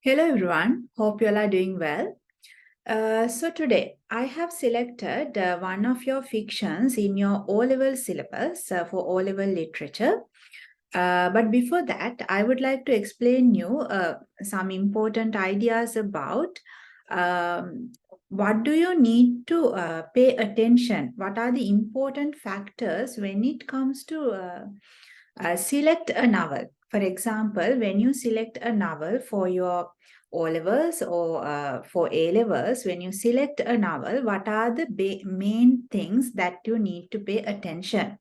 Hello everyone, hope you all are doing well. So today I have selected one of your fictions in your O-level syllabus for O-level literature. But before that, I would like to explain you some important ideas about um, what do you need to pay attention? What are the important factors when it comes to select a novel? For example, when you select a novel for your O-levels or for A-levels, when you select a novel, what are the main things that you need to pay attention?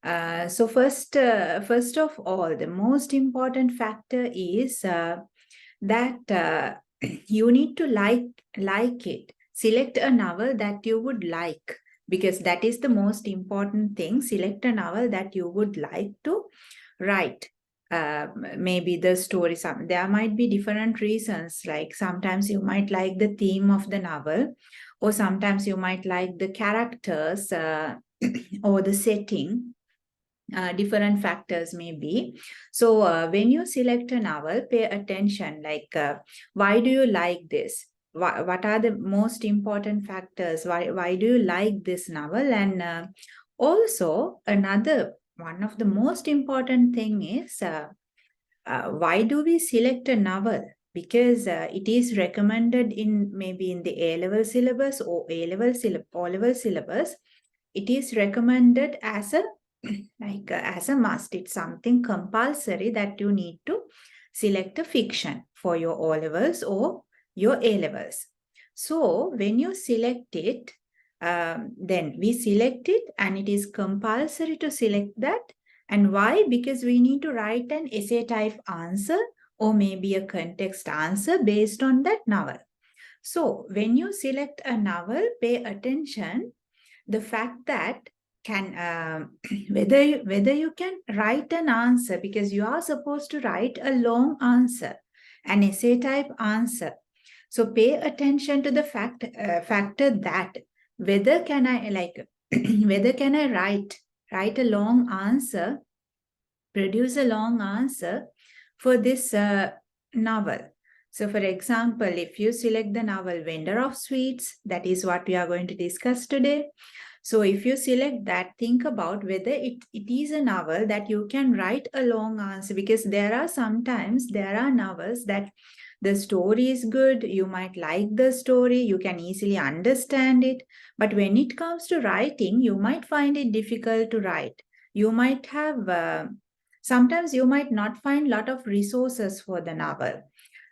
So first of all, the most important factor is that you need to like it. Select a novel that you would like, because that is the most important thing. Select a novel that you would like to write. Maybe the story, there might be different reasons, like sometimes you might like the theme of the novel, or sometimes you might like the characters or the setting. Different factors may be. So when you select a novel, pay attention, like why do you like this? What are the most important factors? Why do you like this novel? And also another one of the most important thing is why do we select a novel? Because it is recommended in maybe in the A-level syllabus or O-level syllabus. It is recommended as a as a must. It's something compulsory that you need to select a fiction for your O-levels or your A-levels. So when you select it, then we select it and it is compulsory to select that. And why? Because we need to write an essay type answer or maybe a context answer based on that novel. So when you select a novel, pay attention the fact that can whether you can write an answer, because you are supposed to write a long answer, an essay type answer. So pay attention to the factor that whether can I whether can I write a long answer, produce a long answer for this novel. So for example, if you select the novel Vendor of Sweets, that is what we are going to discuss today. So if you select that, think about whether it is a novel that you can write a long answer, because there are novels that the story is good, you might like the story, you can easily understand it, but when it comes to writing, you might find it difficult to write. You might have, sometimes you might not find a lot of resources for the novel.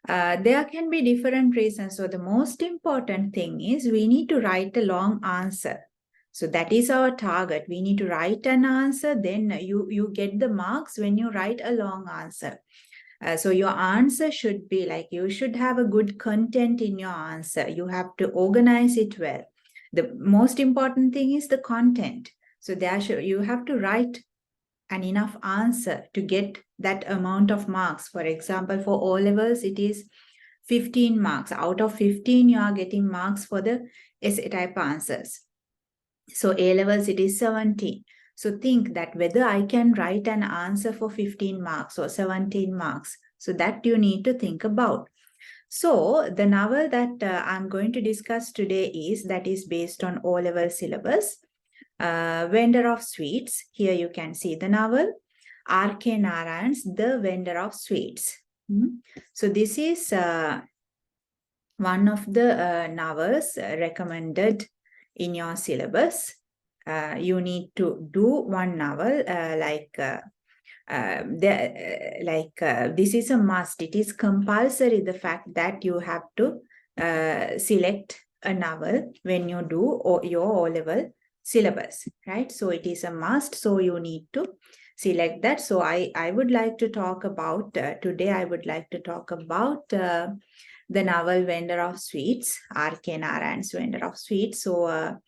There can be different reasons. So the most important thing is we need to write a long answer. So that is our target. We need to write an answer. Then you get the marks when you write a long answer. So your answer should be like, you should have a good content in your answer. You have to organize it well. The most important thing is the content. So you have to write an enough answer to get that amount of marks. For example, for O-levels, it is 15 marks. Out of 15, you are getting marks for the essay type answers. So A-levels, it is 17. So think that whether I can write an answer for 15 marks or 17 marks. So that you need to think about. So the novel that I'm going to discuss today is based on O-level syllabus. Vendor of Sweets. Here you can see the novel. R.K. Narayan'S The Vendor of Sweets. So this is one of the novels recommended in your syllabus. You need to do one novel this is a must. It is compulsory, the fact that you have to select a novel when you do your O-level syllabus, right? So it is a must. So you need to select that. So I would like to talk about, today I would like to talk about the novel Vendor of Sweets, R.K. Narayan'S Vendor of Sweets. So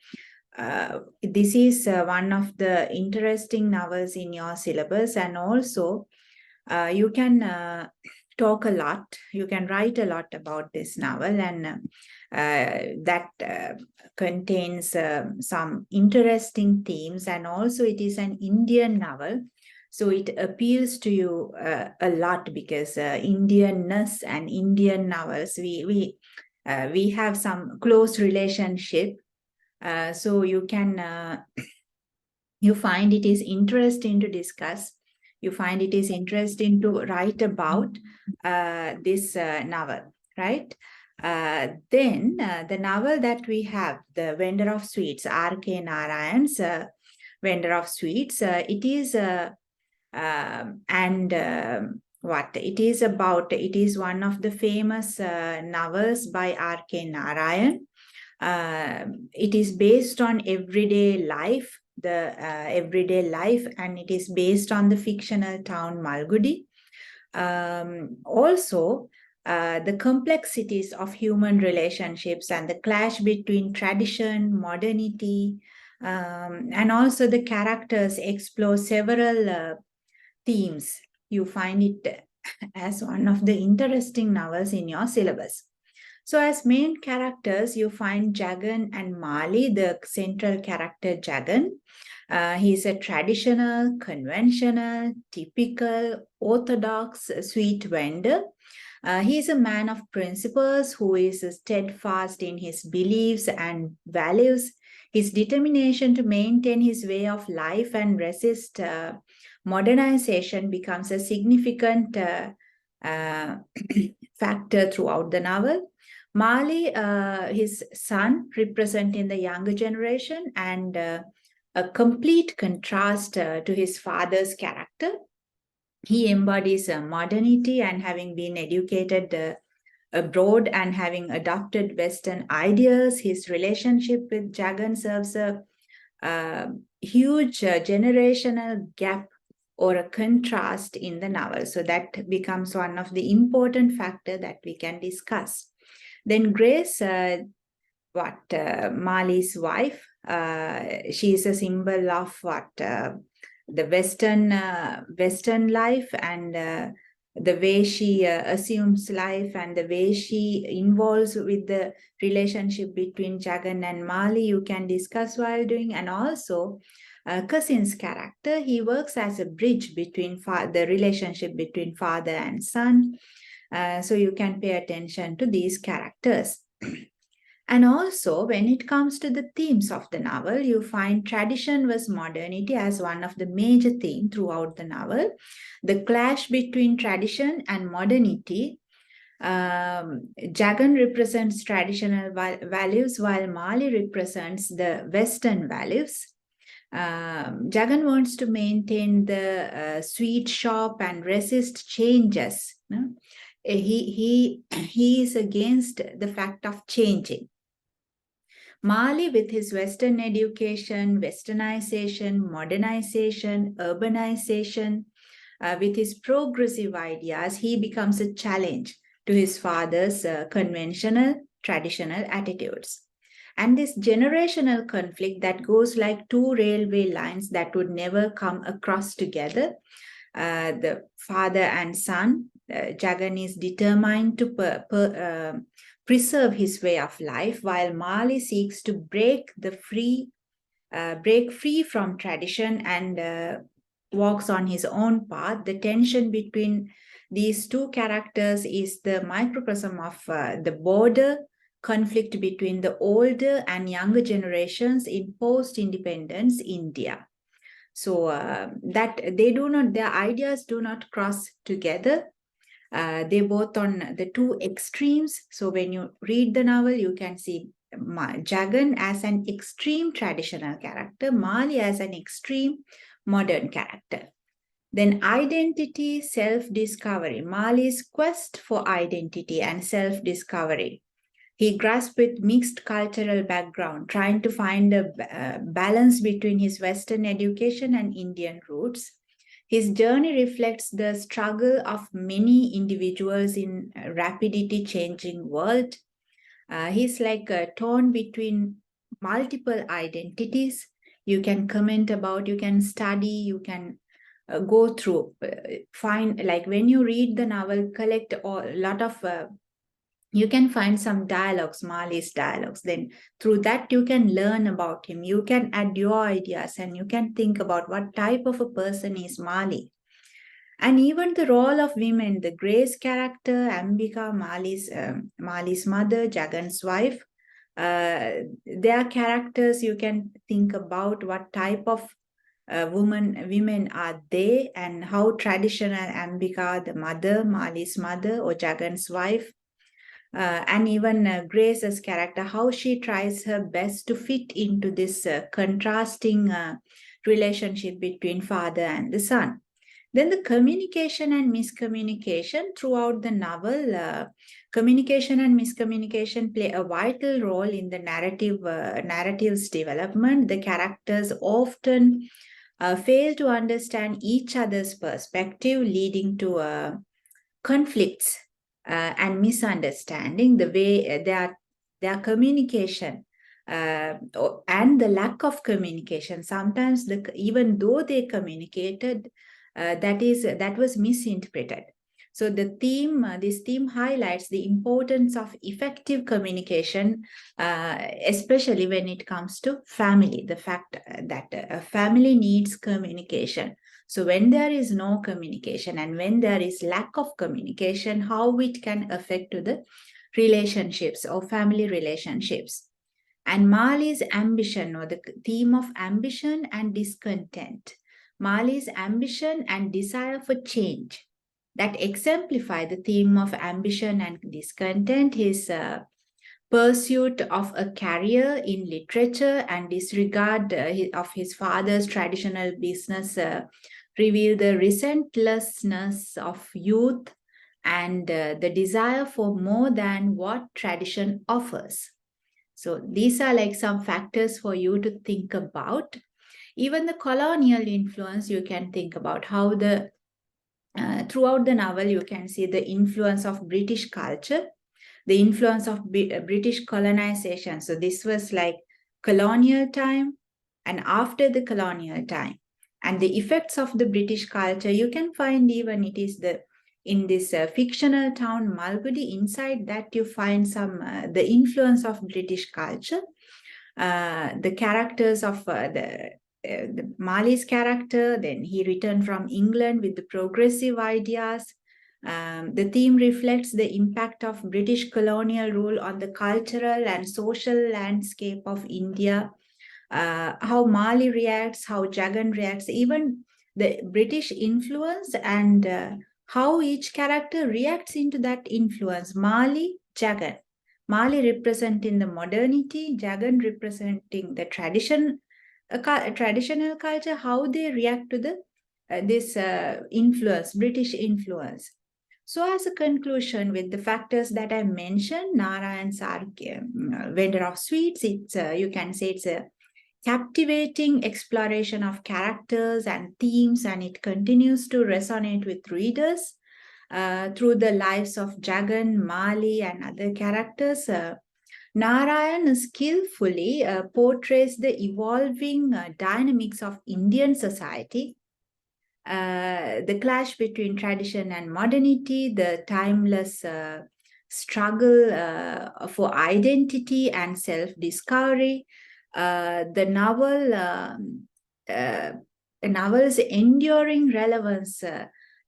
this is one of the interesting novels in your syllabus, and also you can talk a lot, you can write a lot about this novel, and that contains some interesting themes, and also it is an Indian novel. So it appeals to you a lot because Indianness and Indian novels, we have some close relationship. So you can you find it is interesting to discuss. You find it is interesting to write about this novel, right? Then the novel that we have, The Vendor of Sweets, R.K. Narayan's Vendor of Sweets, it is and what it is about, it is one of the famous novels by R.K. Narayan. It is based on everyday life, and it is based on the fictional town Malgudi. Also, the complexities of human relationships and the clash between tradition, modernity, and also the characters explore several themes. You find it as one of the interesting novels in your syllabus. So as main characters, you find Jagan and Mali, the central character Jagan. He's a traditional, conventional, typical, orthodox sweet vendor. He's a man of principles who is steadfast in his beliefs and values. His determination to maintain his way of life and resist modernization becomes a significant uh, factor throughout the novel. Mali, his son, representing the younger generation and a complete contrast to his father's character. He embodies modernity and having been educated abroad and having adopted Western ideas. His relationship with Jagan serves a huge generational gap or a contrast in the novel. So that becomes one of the important factors that we can discuss. Then Grace, Mali's wife, she is a symbol of the Western life and the way she assumes life and the way she involves with the relationship between Jagan and Mali, you can discuss while doing. And also Kasin's character, he works as a bridge between the relationship between father and son. So you can pay attention to these characters. And also, when it comes to the themes of the novel, you find tradition versus modernity as one of the major themes throughout the novel. The clash between tradition and modernity. Jagan represents traditional values while Mali represents the Western values. Jagan wants to maintain the sweet shop and resist changes. No? He is against the fact of changing. Mali, with his Western education, Westernization, modernization, urbanization, with his progressive ideas, he becomes a challenge to his father's conventional, traditional attitudes. And this generational conflict that goes like two railway lines that would never come across together. The father and son, Jagan is determined to preserve his way of life, while Mali seeks to break free from tradition and walks on his own path. The tension between these two characters is the microcosm of the border conflict between the older and younger generations in post-independence India. So that their ideas do not cross together. They're both on the two extremes. So when you read the novel, you can see Jagan as an extreme traditional character, Mali as an extreme modern character. Then identity, self-discovery. Mali's quest for identity and self-discovery. He grasped with mixed cultural background, trying to find a balance between his Western education and Indian roots. His journey reflects the struggle of many individuals in a rapidly changing world. He's like torn between multiple identities. You can comment about, you can study, you can go through, find, like when you read the novel, collect a lot of You can find some dialogues, Mali's dialogues. Then through that, you can learn about him. You can add your ideas and you can think about what type of a person is Mali. And even the role of women, the Grace character, Ambika, Mali's mother, Jagan's wife, their characters, you can think about what type of women are they, and how traditional Ambika, the mother, Mali's mother, or Jagan's wife, and even Grace's character, how she tries her best to fit into this contrasting relationship between father and the son. Then the communication and miscommunication throughout the novel. Communication and miscommunication play a vital role in the narrative's development. The characters often fail to understand each other's perspective, leading to conflicts and misunderstanding. The way their communication and the lack of communication, sometimes even though they communicated, that was misinterpreted. So this theme highlights the importance of effective communication, especially when it comes to family. The fact that a family needs communication. So when there is no communication and when there is lack of communication, how it can affect to the relationships or family relationships. And Mali's ambition, or the theme of ambition and discontent. Mali's ambition and desire for change that exemplify the theme of ambition and discontent. His pursuit of a career in literature and disregard of his father's traditional business reveal the relentlessness of youth and the desire for more than what tradition offers. So these are like some factors for you to think about. Even the colonial influence, you can think about how throughout the novel, you can see the influence of British culture, the influence of British colonization. So this was like colonial time and after the colonial time. And the effects of the British culture, you can find even it is in this fictional town Malgudi. Inside that you find some the influence of British culture. The characters of the Mali's character, then he returned from England with the progressive ideas. The theme reflects the impact of British colonial rule on the cultural and social landscape of India. How Mali reacts, how Jagan reacts, even the British influence, and how each character reacts into that influence. Mali, Jagan. Mali representing the modernity, Jagan representing the traditional culture, how they react to this influence, British influence. So as a conclusion, with the factors that I mentioned, Narayan'S are vendor of sweets. It's you can say it's a captivating exploration of characters and themes, and it continues to resonate with readers through the lives of Jagan, Mali, and other characters. Narayan skillfully portrays the evolving dynamics of Indian society, the clash between tradition and modernity, the timeless struggle for identity and self-discovery. The novel's enduring relevance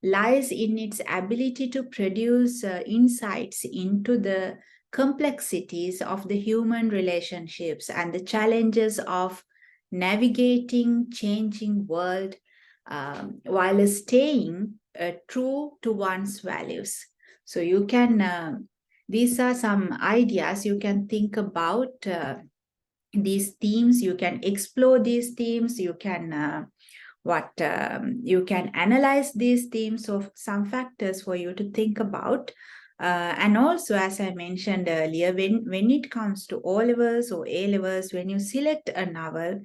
lies in its ability to produce insights into the complexities of the human relationships and the challenges of navigating changing world while staying true to one's values. So you can, these are some ideas you can think about these themes. You can explore these themes. You can you can analyze these themes of some factors for you to think about. And also, as I mentioned earlier, when it comes to O levels or A levels, when you select a novel,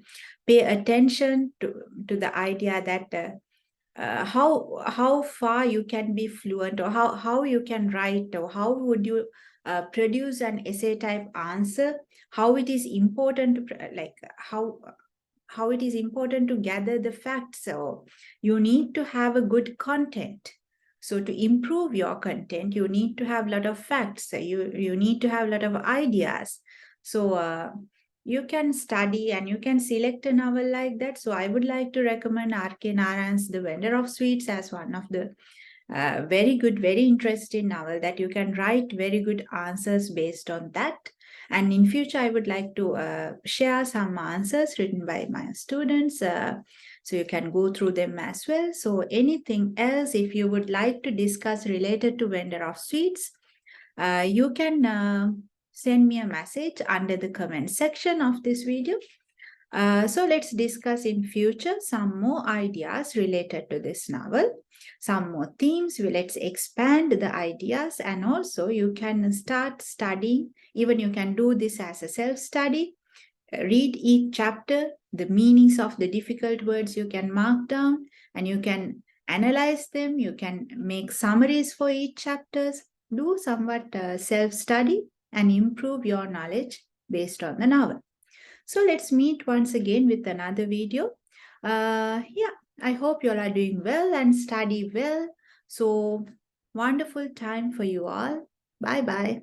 pay attention to the idea that how far you can be fluent, or how you can write, or how would you produce an essay type answer, how it is important to like how it is important to gather the facts. So you need to have a good content. So to improve your content, you need to have a lot of facts. You need to have a lot of ideas. So you can study and you can select a novel like that. So I would like to recommend R.K. Narayan's The Vendor of Sweets as one of the very good, very interesting novel that you can write very good answers based on that. And in future, I would like to share some answers written by my students. So you can go through them as well. So anything else, if you would like to discuss related to Vendor of Sweets, you can send me a message under the comment section of this video. So let's discuss in future some more ideas related to this novel, some more themes. Let's expand the ideas, and also you can start studying. Even you can do this as a self-study. Read each chapter, the meanings of the difficult words you can mark down, and you can analyze them. You can make summaries for each chapters. Do somewhat self-study and improve your knowledge based on the novel. So let's meet once again with another video. Yeah, I hope you all are doing well and study well. So wonderful time for you all. Bye bye.